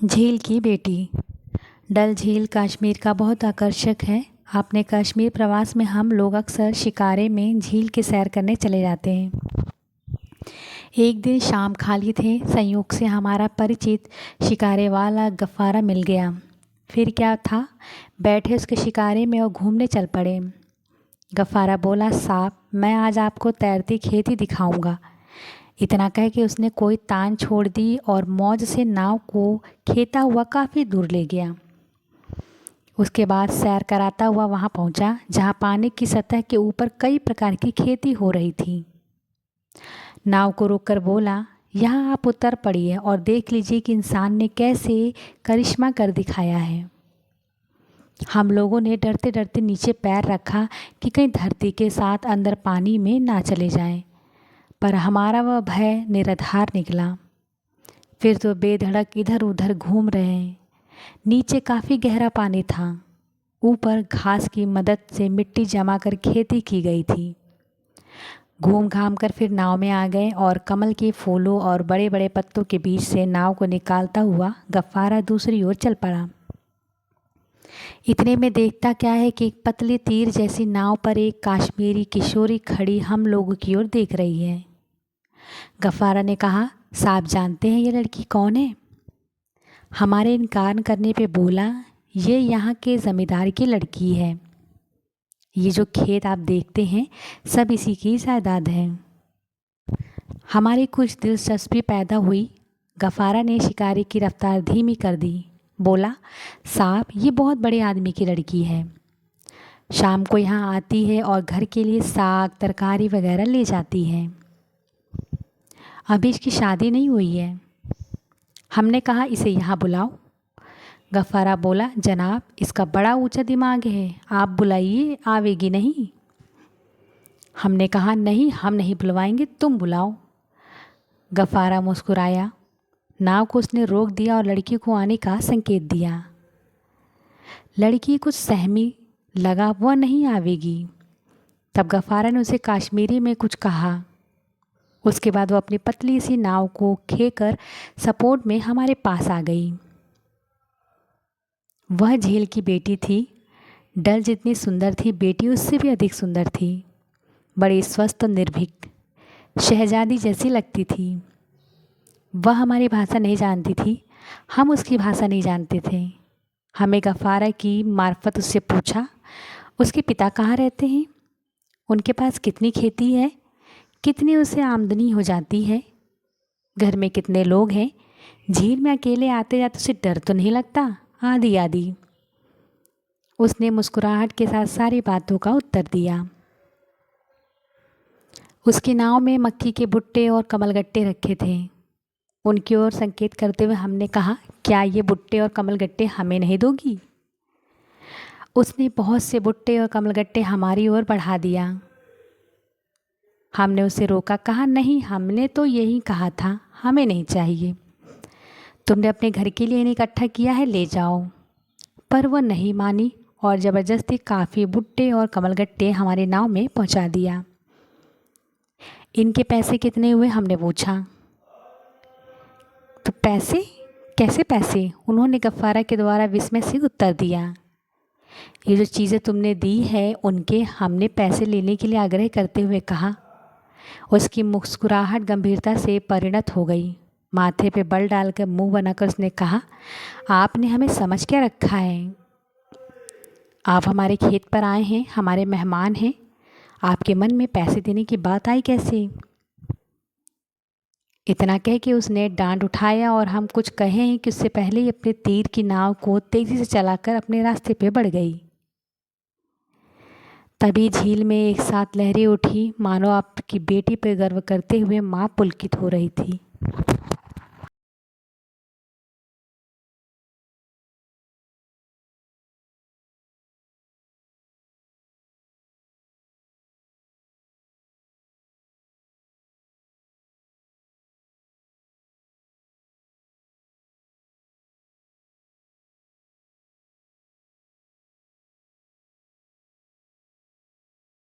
झील की बेटी। डल झील कश्मीर का बहुत आकर्षक है। अपने कश्मीर प्रवास में हम लोग अक्सर शिकारे में झील की सैर करने चले जाते हैं। एक दिन शाम खाली थे, संयोग से हमारा परिचित शिकारे वाला गफ्फारा मिल गया। फिर क्या था, बैठे उसके शिकारे में और घूमने चल पड़े। गफ्फारा बोला, साहब मैं आज आपको तैरती खेती दिखाऊंगा। इतना कह के उसने कोई तान छोड़ दी और मौज से नाव को खेता हुआ काफ़ी दूर ले गया। उसके बाद सैर कराता हुआ वहाँ पहुँचा जहाँ पानी की सतह के ऊपर कई प्रकार की खेती हो रही थी। नाव को रोककर बोला, यहाँ आप उतर पड़िए और देख लीजिए कि इंसान ने कैसे करिश्मा कर दिखाया है। हम लोगों ने डरते डरते नीचे पैर रखा कि कहीं धरती के साथ अंदर पानी में ना चले जाएं, पर हमारा वह भय निराधार निकला। फिर तो बेधड़क इधर उधर घूम रहे हैं। नीचे काफ़ी गहरा पानी था, ऊपर घास की मदद से मिट्टी जमा कर खेती की गई थी। घूम घाम कर फिर नाव में आ गए और कमल के फूलों और बड़े बड़े पत्तों के बीच से नाव को निकालता हुआ गफ्फारा दूसरी ओर चल पड़ा। इतने में देखता क्या है कि एक पतली तीर जैसी नाव पर एक काश्मीरी किशोरी खड़ी हम लोगों की ओर देख रही है। गफ्फारा ने कहा, साहब जानते हैं ये लड़की कौन है? हमारे इनकार करने पे बोला, ये यहाँ के ज़मींदार की लड़की है। ये जो खेत आप देखते हैं सब इसी की जायदाद है। हमारी कुछ दिलचस्पी पैदा हुई। गफ्फारा ने शिकारी की रफ्तार धीमी कर दी। बोला, साहब ये बहुत बड़े आदमी की लड़की है। शाम को यहाँ आती है और घर के लिए साग तरकारी वगैरह ले जाती है। अभी इसकी शादी नहीं हुई है। हमने कहा, इसे यहाँ बुलाओ। गफ्फारा बोला, जनाब इसका बड़ा ऊंचा दिमाग है, आप बुलाइए, आवेगी नहीं। हमने कहा, नहीं हम नहीं बुलवाएंगे, तुम बुलाओ। गफ्फारा मुस्कुराया। नाव को उसने रोक दिया और लड़की को आने का संकेत दिया। लड़की कुछ सहमी, लगा वह नहीं आवेगी। तब गफ्फारा ने उसे कश्मीरी में कुछ कहा। उसके बाद वो अपनी पतली सी नाव को खेकर सपोर्ट में हमारे पास आ गई। वह झील की बेटी थी। डल जितनी सुंदर थी, बेटी उससे भी अधिक सुंदर थी। बड़ी स्वस्थ और निर्भीक, शहजादी जैसी लगती थी। वह हमारी भाषा नहीं जानती थी, हम उसकी भाषा नहीं जानते थे। हमें गफ्फारा की मार्फत उससे पूछा, उसके पिता कहाँ रहते हैं, उनके पास कितनी खेती है, कितनी उसे आमदनी हो जाती है, घर में कितने लोग हैं, झील में अकेले आते जाते उसे डर तो नहीं लगता, आदि आदि। उसने मुस्कुराहट के साथ सारी बातों का उत्तर दिया। उसकी नाव में मक्की के भुट्टे और कमलगट्टे रखे थे। उनकी ओर संकेत करते हुए हमने कहा, क्या ये भुट्टे और कमलगट्टे हमें नहीं दोगी? उसने बहुत से भुट्टे और कमलगट्टे हमारी ओर बढ़ा दिया। हमने उसे रोका, कहा, नहीं हमने तो यही कहा था, हमें नहीं चाहिए। तुमने अपने घर के लिए इन्हें इकट्ठा किया है, ले जाओ। पर वह नहीं मानी और ज़बरदस्ती काफ़ी भुट्टे और कमलगट्टे हमारी नाव में पहुंचा दिया। इनके पैसे कितने हुए, हमने पूछा। तो पैसे? कैसे पैसे? उन्होंने गफ्फारा के द्वारा विस्मय से उत्तर दिया। ये जो चीज़ें तुमने दी है उनके हमने पैसे लेने के लिए आग्रह करते हुए कहा। उसकी मुस्कुराहट गंभीरता से परिणत हो गई। माथे पे बल डालकर मुंह बनाकर उसने कहा, आपने हमें समझ क्या रखा है? आप हमारे खेत पर आए हैं, हमारे मेहमान हैं, आपके मन में पैसे देने की बात आई कैसे? इतना कह के उसने डांड उठाया और हम कुछ कहे हैं कि उससे पहले ही अपने तीर की नाव को तेज़ी से चलाकर अपने रास्ते पे बढ़ गई। तभी झील में एक साथ लहरें उठी, मानो आपकी बेटी पर गर्व करते हुए माँ पुलकित हो रही थी।